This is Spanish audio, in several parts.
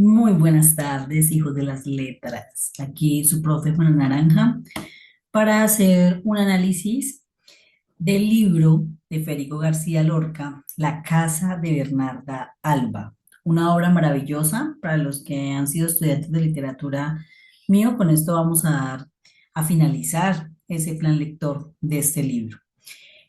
Muy buenas tardes, hijos de las letras. Aquí su profe Juana Naranja para hacer un análisis del libro de Federico García Lorca, La casa de Bernarda Alba. Una obra maravillosa para los que han sido estudiantes de literatura mío. Con esto vamos a finalizar ese plan lector de este libro.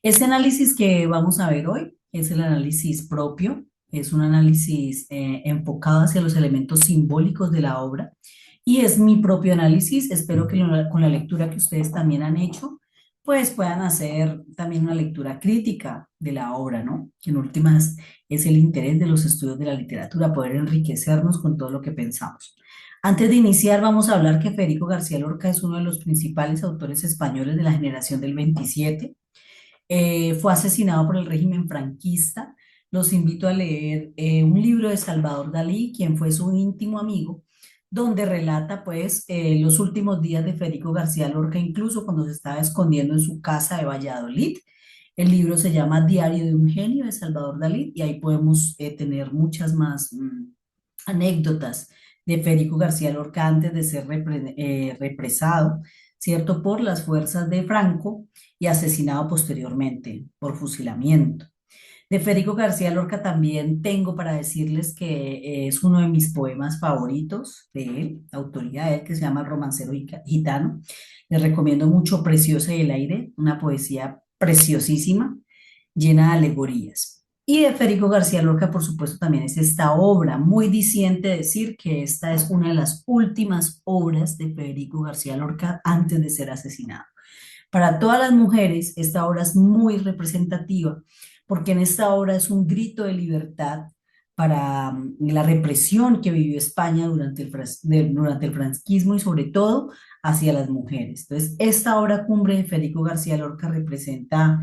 Este análisis que vamos a ver hoy es el análisis propio, es un análisis enfocado hacia los elementos simbólicos de la obra y es mi propio análisis. Espero que con la lectura que ustedes también han hecho, pues puedan hacer también una lectura crítica de la obra, ¿no? Que en últimas es el interés de los estudios de la literatura, poder enriquecernos con todo lo que pensamos. Antes de iniciar, vamos a hablar que Federico García Lorca es uno de los principales autores españoles de la generación del 27. Fue asesinado por el régimen franquista. Los invito a leer un libro de Salvador Dalí, quien fue su íntimo amigo, donde relata pues los últimos días de Federico García Lorca, incluso cuando se estaba escondiendo en su casa de Valladolid. El libro se llama Diario de un genio de Salvador Dalí y ahí podemos tener muchas más anécdotas de Federico García Lorca antes de ser represado, ¿cierto?, por las fuerzas de Franco y asesinado posteriormente por fusilamiento. De Federico García Lorca también tengo para decirles que es uno de mis poemas favoritos de él, autoría de él, que se llama El romancero gitano. Les recomiendo mucho Preciosa y el aire, una poesía preciosísima, llena de alegorías. Y de Federico García Lorca, por supuesto, también es esta obra, muy diciente decir que esta es una de las últimas obras de Federico García Lorca antes de ser asesinado. Para todas las mujeres, esta obra es muy representativa, porque en esta obra es un grito de libertad para la represión que vivió España durante el franquismo y sobre todo hacia las mujeres. Entonces, esta obra cumbre de Federico García Lorca representa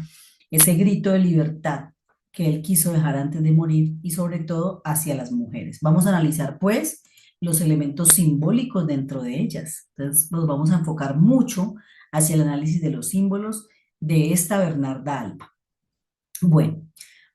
ese grito de libertad que él quiso dejar antes de morir y sobre todo hacia las mujeres. Vamos a analizar pues los elementos simbólicos dentro de ellas. Entonces, nos vamos a enfocar mucho hacia el análisis de los símbolos de esta Bernarda Alba. Bueno,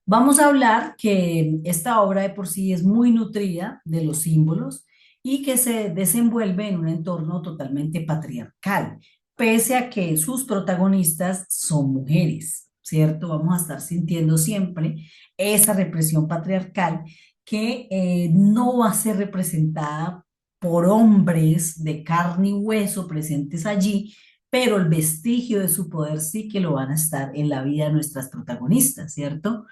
vamos a hablar que esta obra de por sí es muy nutrida de los símbolos y que se desenvuelve en un entorno totalmente patriarcal, pese a que sus protagonistas son mujeres, ¿cierto? Vamos a estar sintiendo siempre esa represión patriarcal que no va a ser representada por hombres de carne y hueso presentes allí, pero el vestigio de su poder sí que lo van a estar en la vida de nuestras protagonistas, ¿cierto?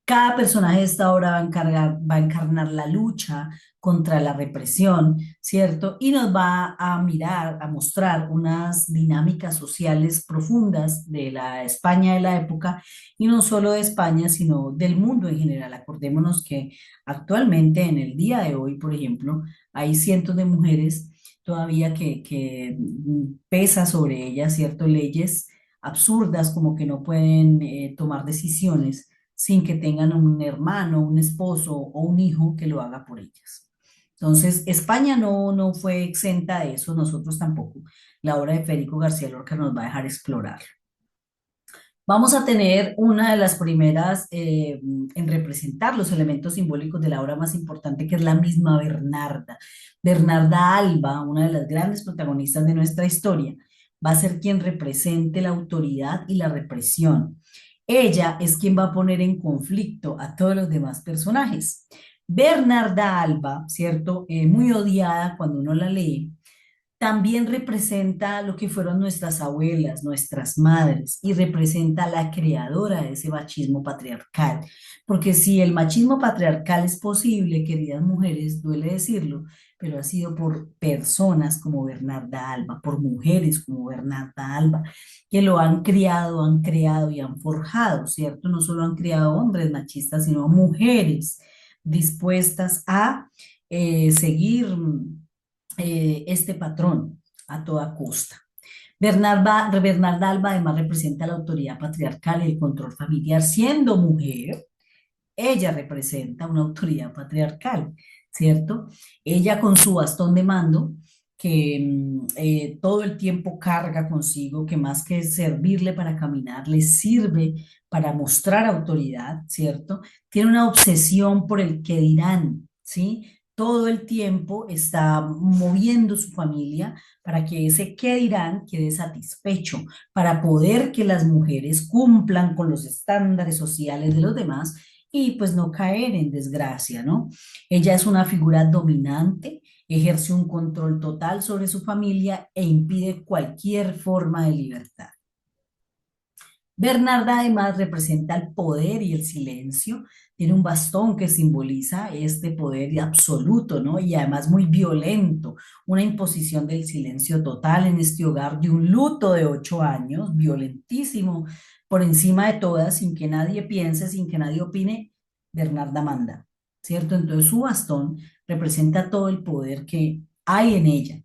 Cada personaje de esta obra va a encarnar la lucha contra la represión, ¿cierto? Y nos va a mirar, a mostrar unas dinámicas sociales profundas de la España de la época, y no solo de España, sino del mundo en general. Acordémonos que actualmente, en el día de hoy, por ejemplo, hay cientos de mujeres todavía que pesa sobre ellas, ¿cierto? Leyes absurdas como que no pueden tomar decisiones sin que tengan un hermano, un esposo o un hijo que lo haga por ellas. Entonces, España no fue exenta de eso, nosotros tampoco. La obra de Federico García Lorca nos va a dejar explorar. Vamos a tener una de las primeras en representar los elementos simbólicos de la obra más importante, que es la misma Bernarda. Bernarda Alba, una de las grandes protagonistas de nuestra historia, va a ser quien represente la autoridad y la represión. Ella es quien va a poner en conflicto a todos los demás personajes. Bernarda Alba, ¿cierto? Muy odiada cuando uno la lee, también representa lo que fueron nuestras abuelas, nuestras madres, y representa a la creadora de ese machismo patriarcal. Porque si el machismo patriarcal es posible, queridas mujeres, duele decirlo, pero ha sido por personas como Bernarda Alba, por mujeres como Bernarda Alba, que lo han criado, han creado y han forjado, ¿cierto? No solo han criado hombres machistas, sino mujeres dispuestas a seguir este patrón a toda costa. Bernarda Alba además representa la autoridad patriarcal y el control familiar. Siendo mujer, ella representa una autoridad patriarcal, ¿cierto? Ella con su bastón de mando, que todo el tiempo carga consigo, que más que servirle para caminar, le sirve para mostrar autoridad, ¿cierto? Tiene una obsesión por el que dirán, ¿sí? todo el tiempo está moviendo su familia para que ese qué dirán quede satisfecho, para poder que las mujeres cumplan con los estándares sociales de los demás y pues no caer en desgracia, ¿no? Ella es una figura dominante, ejerce un control total sobre su familia e impide cualquier forma de libertad. Bernarda además representa el poder y el silencio. Tiene un bastón que simboliza este poder absoluto, ¿no? Y además muy violento. Una imposición del silencio total en este hogar de un luto de 8 años, violentísimo, por encima de todas, sin que nadie piense, sin que nadie opine. Bernarda manda, ¿cierto? Entonces su bastón representa todo el poder que hay en ella.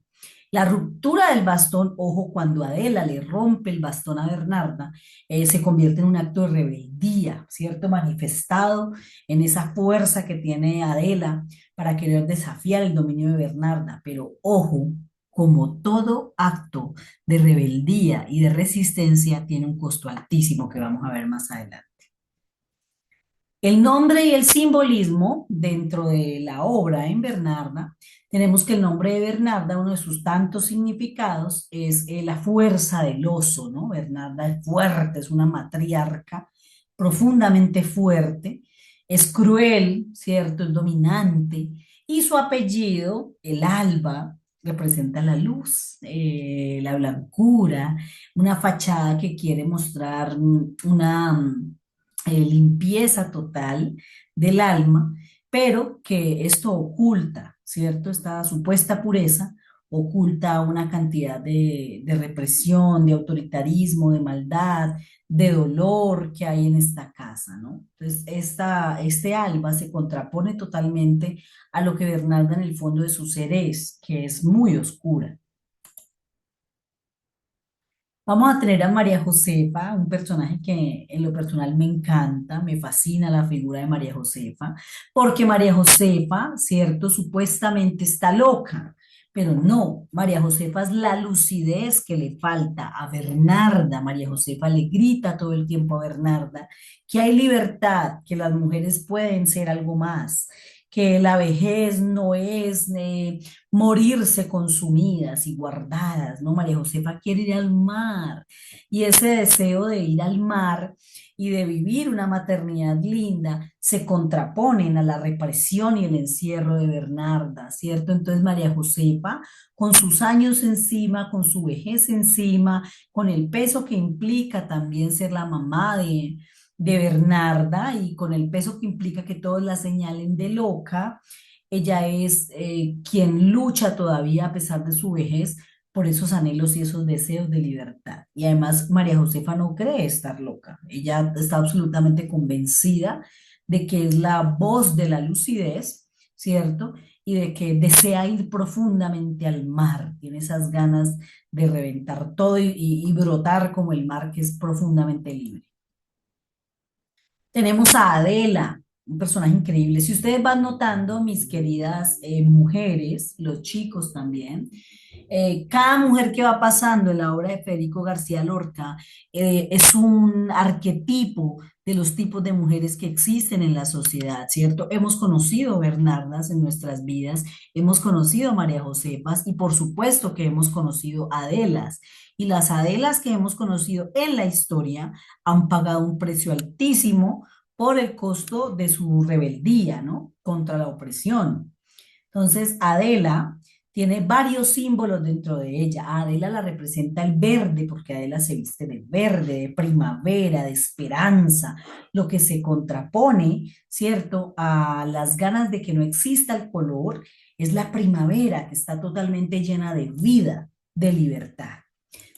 La ruptura del bastón, ojo, cuando Adela le rompe el bastón a Bernarda, se convierte en un acto de rebeldía, ¿cierto? Manifestado en esa fuerza que tiene Adela para querer desafiar el dominio de Bernarda. Pero ojo, como todo acto de rebeldía y de resistencia, tiene un costo altísimo que vamos a ver más adelante. El nombre y el simbolismo dentro de la obra en Bernarda, tenemos que el nombre de Bernarda, uno de sus tantos significados, es la fuerza del oso, ¿no? Bernarda es fuerte, es una matriarca profundamente fuerte, es cruel, ¿cierto? Es dominante, y su apellido, el alba, representa la luz, la blancura, una fachada que quiere mostrar una limpieza total del alma, pero que esto oculta, ¿cierto? Esta supuesta pureza oculta una cantidad de represión, de autoritarismo, de maldad, de dolor que hay en esta casa, ¿no? Entonces, este alba se contrapone totalmente a lo que Bernarda en el fondo de su ser es, que es muy oscura. Vamos a tener a María Josefa, un personaje que en lo personal me encanta, me fascina la figura de María Josefa, porque María Josefa, cierto, supuestamente está loca, pero no, María Josefa es la lucidez que le falta a Bernarda. María Josefa le grita todo el tiempo a Bernarda que hay libertad, que las mujeres pueden ser algo más, que la vejez no es morirse consumidas y guardadas, ¿no? María Josefa quiere ir al mar y ese deseo de ir al mar y de vivir una maternidad linda se contraponen a la represión y el encierro de Bernarda, ¿cierto? Entonces María Josefa, con sus años encima, con su vejez encima, con el peso que implica también ser la mamá de Bernarda y con el peso que implica que todos la señalen de loca, ella es quien lucha todavía a pesar de su vejez por esos anhelos y esos deseos de libertad. Y además María Josefa no cree estar loca. Ella está absolutamente convencida de que es la voz de la lucidez, ¿cierto? Y de que desea ir profundamente al mar. Tiene esas ganas de reventar todo y brotar como el mar que es profundamente libre. Tenemos a Adela, un personaje increíble. Si ustedes van notando, mis queridas mujeres, los chicos también, cada mujer que va pasando en la obra de Federico García Lorca es un arquetipo de los tipos de mujeres que existen en la sociedad, ¿cierto? Hemos conocido Bernardas en nuestras vidas, hemos conocido a María Josefas y por supuesto que hemos conocido Adelas. Y las Adelas que hemos conocido en la historia han pagado un precio altísimo por el costo de su rebeldía, ¿no? Contra la opresión. Entonces, Adela tiene varios símbolos dentro de ella. A Adela la representa el verde, porque Adela se viste de verde, de primavera, de esperanza, lo que se contrapone, ¿cierto?, a las ganas de que no exista el color, es la primavera, que está totalmente llena de vida, de libertad.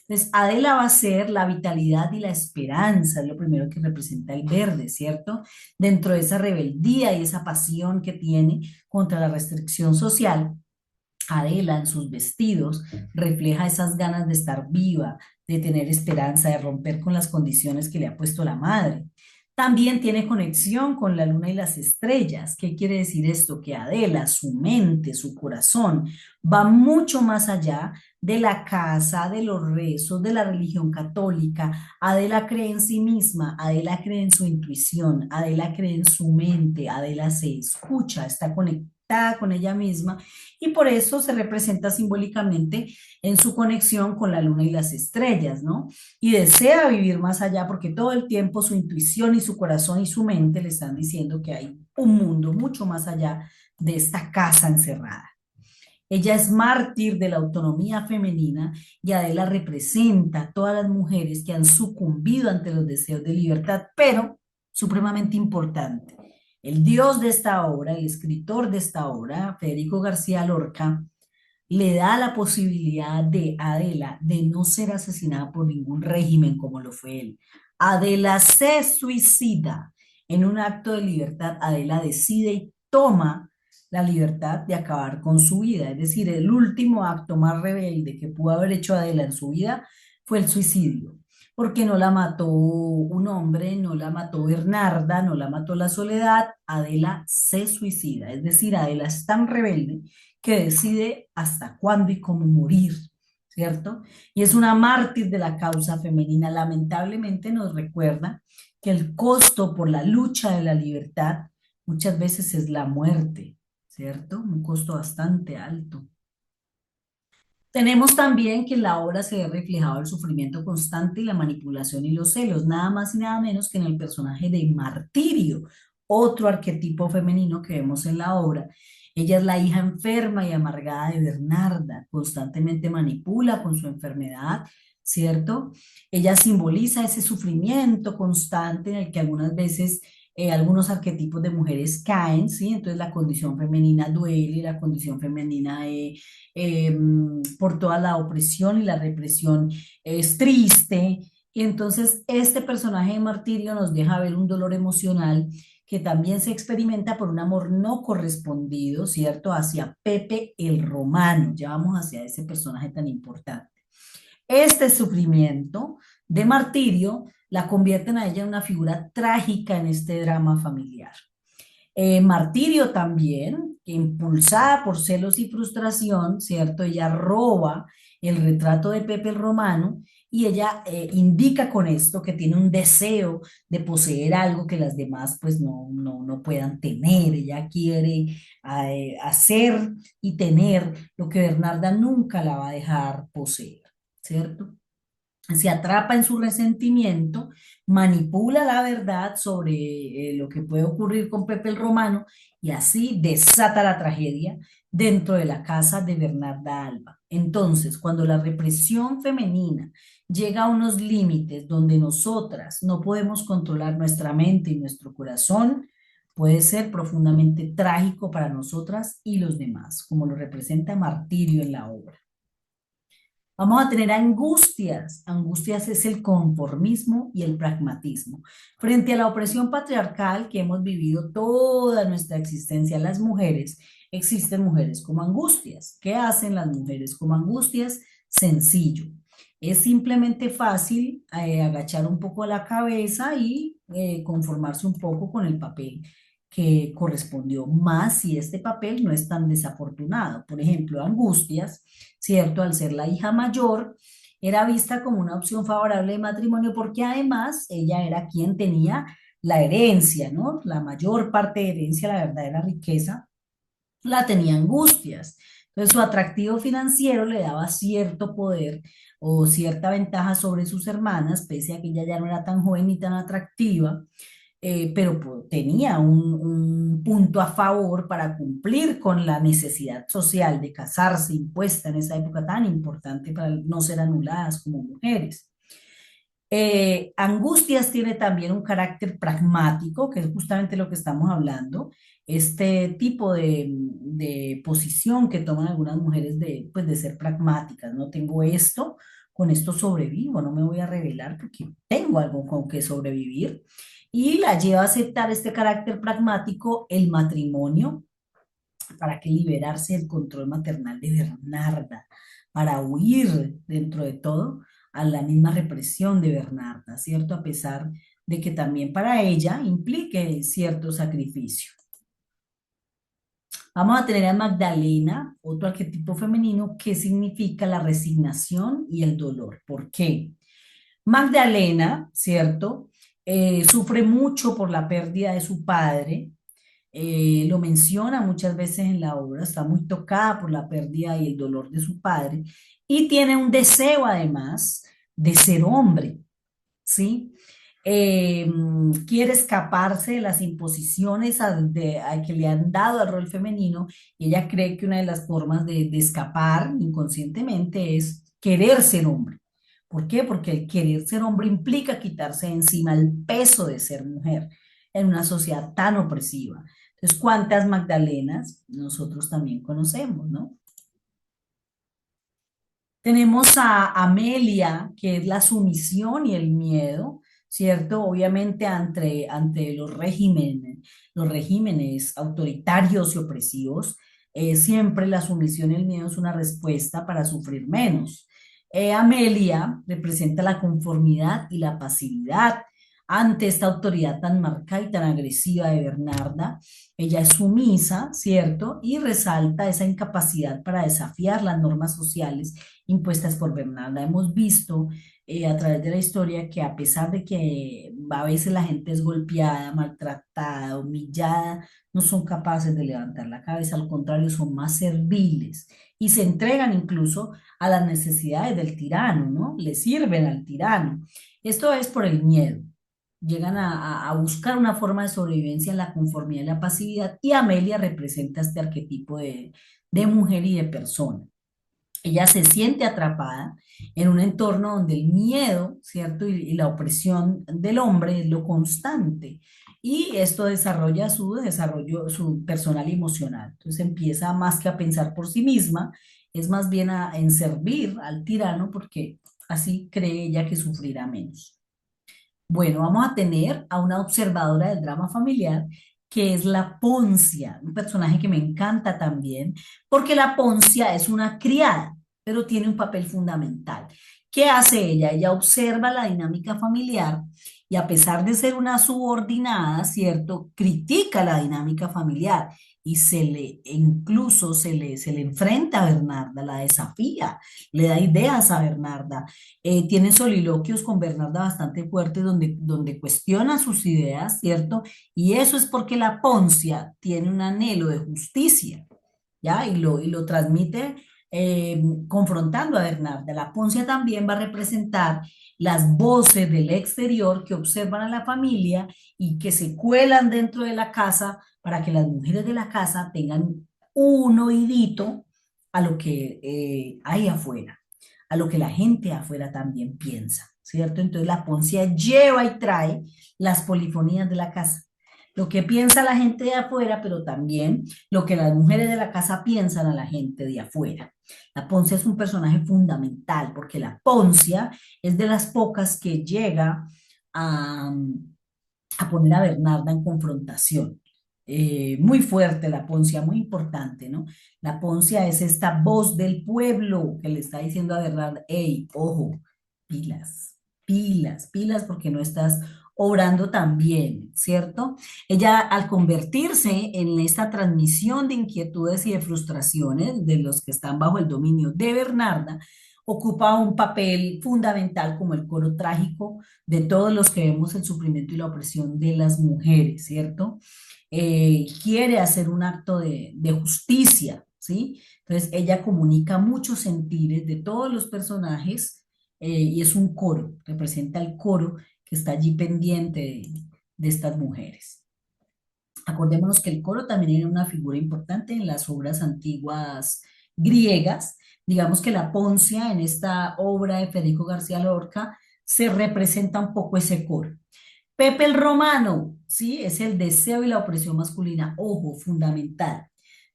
Entonces, Adela va a ser la vitalidad y la esperanza, es lo primero que representa el verde, ¿cierto? Dentro de esa rebeldía y esa pasión que tiene contra la restricción social, Adela en sus vestidos refleja esas ganas de estar viva, de tener esperanza, de romper con las condiciones que le ha puesto la madre. También tiene conexión con la luna y las estrellas. ¿Qué quiere decir esto? Que Adela, su mente, su corazón, va mucho más allá de la casa, de los rezos, de la religión católica. Adela cree en sí misma, Adela cree en su intuición, Adela cree en su mente, Adela se escucha, está conectada conectada con ella misma y por eso se representa simbólicamente en su conexión con la luna y las estrellas, ¿no? Y desea vivir más allá porque todo el tiempo su intuición y su corazón y su mente le están diciendo que hay un mundo mucho más allá de esta casa encerrada. Ella es mártir de la autonomía femenina y Adela representa a todas las mujeres que han sucumbido ante los deseos de libertad, pero supremamente importante. El dios de esta obra, el escritor de esta obra, Federico García Lorca, le da la posibilidad de Adela de no ser asesinada por ningún régimen como lo fue él. Adela se suicida en un acto de libertad. Adela decide y toma la libertad de acabar con su vida. Es decir, el último acto más rebelde que pudo haber hecho Adela en su vida fue el suicidio. Porque no la mató un hombre, no la mató Bernarda, no la mató la Soledad, Adela se suicida. Es decir, Adela es tan rebelde que decide hasta cuándo y cómo morir, ¿cierto? Y es una mártir de la causa femenina. Lamentablemente nos recuerda que el costo por la lucha de la libertad muchas veces es la muerte, ¿cierto? Un costo bastante alto. Tenemos también que en la obra se ve reflejado el sufrimiento constante y la manipulación y los celos, nada más y nada menos que en el personaje de Martirio, otro arquetipo femenino que vemos en la obra. Ella es la hija enferma y amargada de Bernarda, constantemente manipula con su enfermedad, ¿cierto? Ella simboliza ese sufrimiento constante en el que algunas veces algunos arquetipos de mujeres caen, ¿sí? Entonces la condición femenina duele, la condición femenina por toda la opresión y la represión es triste. Y entonces este personaje de Martirio nos deja ver un dolor emocional que también se experimenta por un amor no correspondido, ¿cierto? Hacia Pepe el Romano. Ya vamos hacia ese personaje tan importante. Este sufrimiento de Martirio la convierten a ella en una figura trágica en este drama familiar. Martirio también, impulsada por celos y frustración, ¿cierto? Ella roba el retrato de Pepe el Romano y ella indica con esto que tiene un deseo de poseer algo que las demás pues no puedan tener. Ella quiere hacer y tener lo que Bernarda nunca la va a dejar poseer, ¿cierto? Se atrapa en su resentimiento, manipula la verdad sobre lo que puede ocurrir con Pepe el Romano y así desata la tragedia dentro de la casa de Bernarda Alba. Entonces, cuando la represión femenina llega a unos límites donde nosotras no podemos controlar nuestra mente y nuestro corazón, puede ser profundamente trágico para nosotras y los demás, como lo representa Martirio en la obra. Vamos a tener angustias. Angustias es el conformismo y el pragmatismo. Frente a la opresión patriarcal que hemos vivido toda nuestra existencia las mujeres, existen mujeres como angustias. ¿Qué hacen las mujeres como angustias? Sencillo. Es simplemente fácil agachar un poco la cabeza y conformarse un poco con el papel que correspondió, más si este papel no es tan desafortunado. Por ejemplo, Angustias, ¿cierto? Al ser la hija mayor, era vista como una opción favorable de matrimonio porque además ella era quien tenía la herencia, ¿no? La mayor parte de herencia, la verdadera riqueza, la tenía Angustias. Entonces su atractivo financiero le daba cierto poder o cierta ventaja sobre sus hermanas, pese a que ella ya no era tan joven ni tan atractiva, pero tenía un punto a favor para cumplir con la necesidad social de casarse impuesta en esa época tan importante para no ser anuladas como mujeres. Angustias tiene también un carácter pragmático, que es justamente lo que estamos hablando, este tipo de posición que toman algunas mujeres de, pues, de ser pragmáticas. No tengo esto, con esto sobrevivo, no me voy a revelar porque tengo algo con que sobrevivir. Y la lleva a aceptar este carácter pragmático, el matrimonio, para que liberarse del control maternal de Bernarda, para huir dentro de todo a la misma represión de Bernarda, ¿cierto? A pesar de que también para ella implique cierto sacrificio. Vamos a tener a Magdalena, otro arquetipo femenino que significa la resignación y el dolor. ¿Por qué? Magdalena, ¿cierto? Sufre mucho por la pérdida de su padre, lo menciona muchas veces en la obra, está muy tocada por la pérdida y el dolor de su padre y tiene un deseo además de ser hombre, ¿sí? Quiere escaparse de las imposiciones a que le han dado al rol femenino y ella cree que una de las formas de escapar inconscientemente es querer ser hombre. ¿Por qué? Porque el querer ser hombre implica quitarse de encima el peso de ser mujer en una sociedad tan opresiva. Entonces, ¿cuántas Magdalenas nosotros también conocemos, no? Tenemos a Amelia, que es la sumisión y el miedo, ¿cierto? Obviamente ante los regímenes autoritarios y opresivos, siempre la sumisión y el miedo es una respuesta para sufrir menos. Amelia representa la conformidad y la pasividad ante esta autoridad tan marcada y tan agresiva de Bernarda. Ella es sumisa, ¿cierto? Y resalta esa incapacidad para desafiar las normas sociales impuestas por Bernarda. Hemos visto a través de la historia que a pesar de que a veces la gente es golpeada, maltratada, humillada, no son capaces de levantar la cabeza, al contrario, son más serviles y se entregan incluso a las necesidades del tirano, ¿no? Le sirven al tirano. Esto es por el miedo. Llegan a buscar una forma de sobrevivencia en la conformidad y la pasividad, y Amelia representa este arquetipo de mujer y de persona. Ella se siente atrapada en un entorno donde el miedo, ¿cierto? Y la opresión del hombre es lo constante. Y esto desarrolla su desarrollo, su personal y emocional. Entonces empieza más que a pensar por sí misma, es más bien en servir al tirano porque así cree ella que sufrirá menos. Bueno, vamos a tener a una observadora del drama familiar que es la Poncia, un personaje que me encanta también, porque la Poncia es una criada, pero tiene un papel fundamental. ¿Qué hace ella? Ella observa la dinámica familiar y a pesar de ser una subordinada, ¿cierto? Critica la dinámica familiar y incluso se le enfrenta a Bernarda, la desafía, le da ideas a Bernarda, tiene soliloquios con Bernarda bastante fuertes donde cuestiona sus ideas, ¿cierto? Y eso es porque la Poncia tiene un anhelo de justicia, ¿ya? Y lo transmite confrontando a Bernarda. La Poncia también va a representar las voces del exterior que observan a la familia y que se cuelan dentro de la casa para que las mujeres de la casa tengan un oídito a lo que hay afuera, a lo que la gente afuera también piensa, ¿cierto? Entonces la Poncia lleva y trae las polifonías de la casa. Lo que piensa la gente de afuera, pero también lo que las mujeres de la casa piensan a la gente de afuera. La Poncia es un personaje fundamental porque la Poncia es de las pocas que llega a, a poner a Bernarda en confrontación. Muy fuerte la Poncia, muy importante, ¿no? La Poncia es esta voz del pueblo que le está diciendo a Bernarda, hey, ojo, pilas, pilas, pilas, porque no estás obrando tan bien, ¿cierto? Ella al convertirse en esta transmisión de inquietudes y de frustraciones de los que están bajo el dominio de Bernarda, ocupa un papel fundamental como el coro trágico de todos los que vemos el sufrimiento y la opresión de las mujeres, ¿cierto? Quiere hacer un acto de justicia, ¿sí? Entonces ella comunica muchos sentires de todos los personajes y es un coro, representa el coro que está allí pendiente de estas mujeres. Acordémonos que el coro también era una figura importante en las obras antiguas griegas. Digamos que la Poncia en esta obra de Federico García Lorca se representa un poco ese coro. Pepe el Romano, ¿sí? Es el deseo y la opresión masculina. Ojo, fundamental.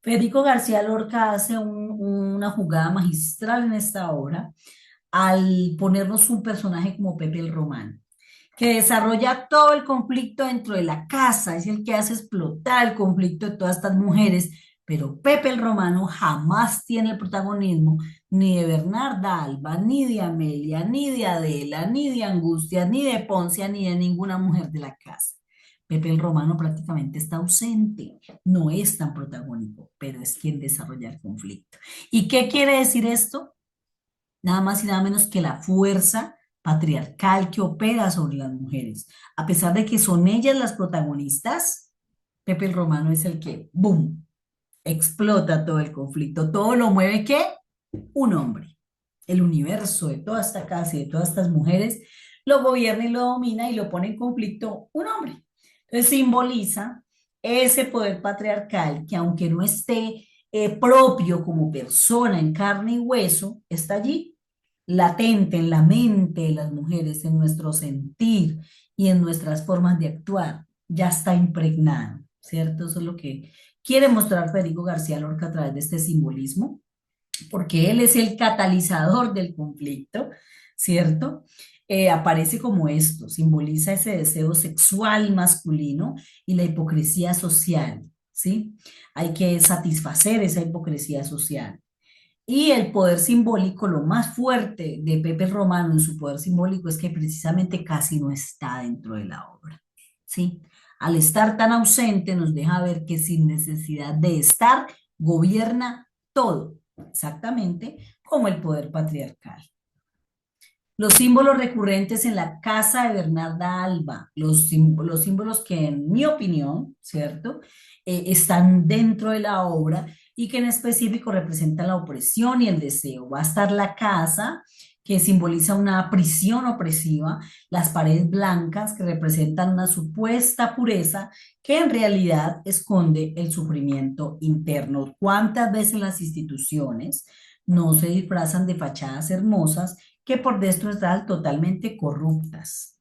Federico García Lorca hace una jugada magistral en esta obra al ponernos un personaje como Pepe el Romano, que desarrolla todo el conflicto dentro de la casa, es el que hace explotar el conflicto de todas estas mujeres, pero Pepe el Romano jamás tiene el protagonismo ni de Bernarda Alba, ni de Amelia, ni de Adela, ni de Angustia, ni de Poncia, ni de ninguna mujer de la casa. Pepe el Romano prácticamente está ausente, no es tan protagónico, pero es quien desarrolla el conflicto. ¿Y qué quiere decir esto? Nada más y nada menos que la fuerza patriarcal que opera sobre las mujeres. A pesar de que son ellas las protagonistas, Pepe el Romano es el que, ¡boom!, explota todo el conflicto. Todo lo mueve, ¿qué? Un hombre. El universo de toda esta casa y de todas estas mujeres lo gobierna y lo domina y lo pone en conflicto un hombre. Entonces simboliza ese poder patriarcal que aunque no esté propio como persona en carne y hueso, está allí, latente en la mente de las mujeres, en nuestro sentir y en nuestras formas de actuar. Ya está impregnado, ¿cierto? Eso es lo que quiere mostrar Federico García Lorca a través de este simbolismo, porque él es el catalizador del conflicto, ¿cierto? Aparece como esto, simboliza ese deseo sexual masculino y la hipocresía social, ¿sí? Hay que satisfacer esa hipocresía social. Y el poder simbólico, lo más fuerte de Pepe Romano en su poder simbólico es que precisamente casi no está dentro de la obra, ¿sí? Al estar tan ausente nos deja ver que sin necesidad de estar, gobierna todo, exactamente como el poder patriarcal. Los símbolos recurrentes en la casa de Bernarda Alba, los símbolos que en mi opinión, ¿cierto? Están dentro de la obra y que en específico representan la opresión y el deseo. Va a estar la casa, que simboliza una prisión opresiva, las paredes blancas, que representan una supuesta pureza, que en realidad esconde el sufrimiento interno. ¿Cuántas veces las instituciones no se disfrazan de fachadas hermosas que por dentro están totalmente corruptas?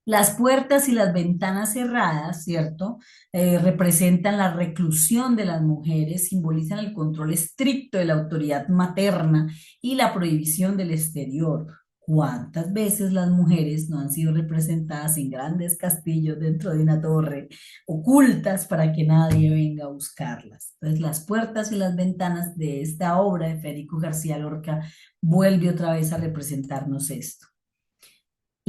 Las puertas y las ventanas cerradas, ¿cierto? Representan la reclusión de las mujeres, simbolizan el control estricto de la autoridad materna y la prohibición del exterior. ¿Cuántas veces las mujeres no han sido representadas en grandes castillos dentro de una torre, ocultas para que nadie venga a buscarlas? Entonces, las puertas y las ventanas de esta obra de Federico García Lorca vuelve otra vez a representarnos esto.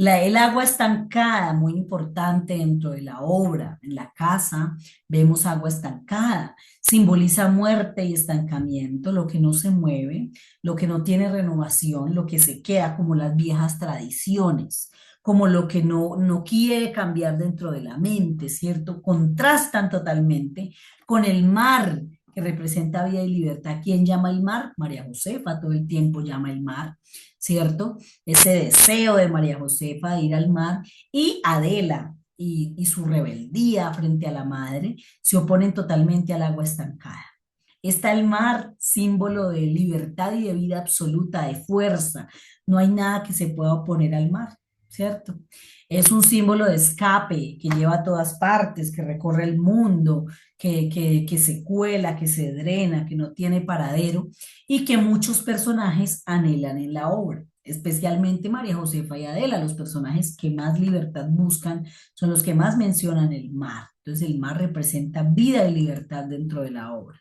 El agua estancada, muy importante dentro de la obra. En la casa vemos agua estancada. Simboliza muerte y estancamiento, lo que no se mueve, lo que no tiene renovación, lo que se queda como las viejas tradiciones, como lo que no quiere cambiar dentro de la mente, ¿cierto? Contrastan totalmente con el mar, que representa vida y libertad. ¿Quién llama el mar? María Josefa todo el tiempo llama el mar, ¿cierto? Ese deseo de María Josefa de ir al mar, y Adela y su rebeldía frente a la madre se oponen totalmente al agua estancada. Está el mar, símbolo de libertad y de vida absoluta, de fuerza. No hay nada que se pueda oponer al mar, ¿cierto? Es un símbolo de escape que lleva a todas partes, que recorre el mundo, que se cuela, que se drena, que no tiene paradero y que muchos personajes anhelan en la obra. Especialmente María Josefa y Adela, los personajes que más libertad buscan, son los que más mencionan el mar. Entonces el mar representa vida y libertad dentro de la obra.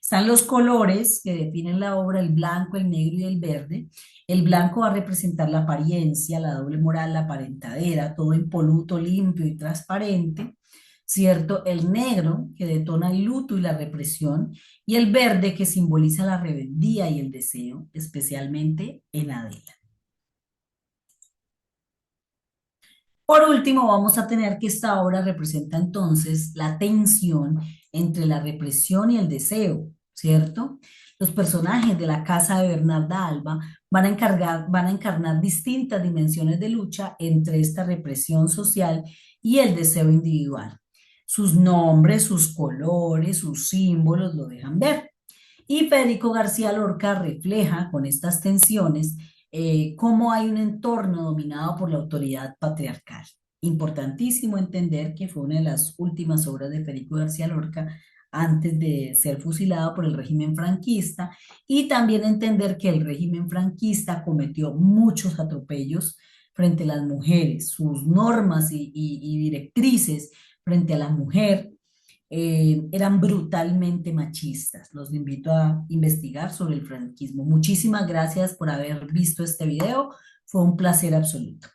Están los colores que definen la obra, el blanco, el negro y el verde. El blanco va a representar la apariencia, la doble moral, la aparentadera, todo impoluto, limpio y transparente, ¿cierto? El negro, que detona el luto y la represión, y el verde, que simboliza la rebeldía y el deseo, especialmente en Adela. Por último, vamos a tener que esta obra representa entonces la tensión entre la represión y el deseo, ¿cierto? Los personajes de la casa de Bernarda Alba van a encarnar distintas dimensiones de lucha entre esta represión social y el deseo individual. Sus nombres, sus colores, sus símbolos lo dejan ver. Y Federico García Lorca refleja con estas tensiones cómo hay un entorno dominado por la autoridad patriarcal. Importantísimo entender que fue una de las últimas obras de Federico García Lorca antes de ser fusilado por el régimen franquista, y también entender que el régimen franquista cometió muchos atropellos frente a las mujeres, sus normas y directrices frente a la mujer eran brutalmente machistas. Los invito a investigar sobre el franquismo. Muchísimas gracias por haber visto este video. Fue un placer absoluto.